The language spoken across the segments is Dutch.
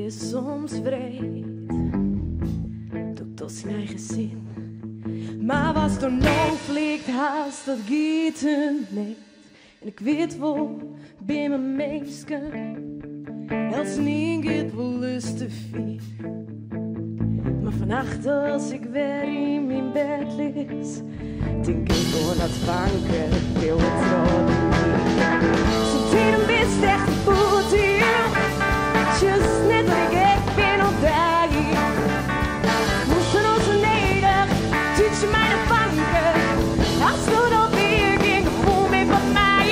is soms vreed, doe ik tot mijn gezin. Maar was er conflict haast dat gieten niet. En ik weet wel, bij mijn meisje, als niet het wel lust te vier. Maar vannacht als ik weer in mijn bed lig, denk ik gewoon dat vanken, heel het rode niet. Zo'n tien best echt voelt hier, just net wat ik ben op daar hier. Moesten onze neder, tuut je mij de vanken, als we dan weer ging, voel me van mij.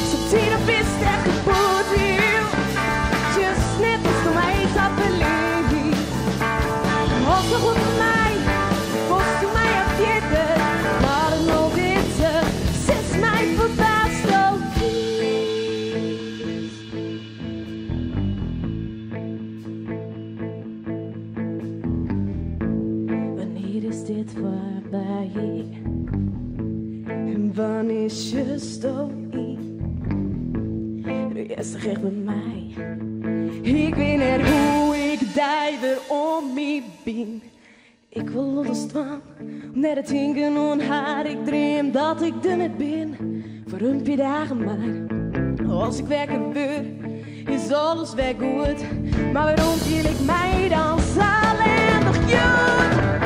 Zo'n tien best echt voelt hier, just net als voor mij is dat beleefd. Was toch goed voor mij, was toen mij afgeten, maar het nog witte, zes mij verbaasd ook is. Wanneer is dit voorbij? En wanneer is je story? Nu is toch echt bij mij. Ik weet net hoe ik die weer om me ben. Ik wil alles doen, net het hinken aan haar. Ik droom dat ik er net ben, voor een paar dagen maar. Als ik weer gebeur, is alles weer goed. Maar waarom viel ik mij dan alleen nog jong?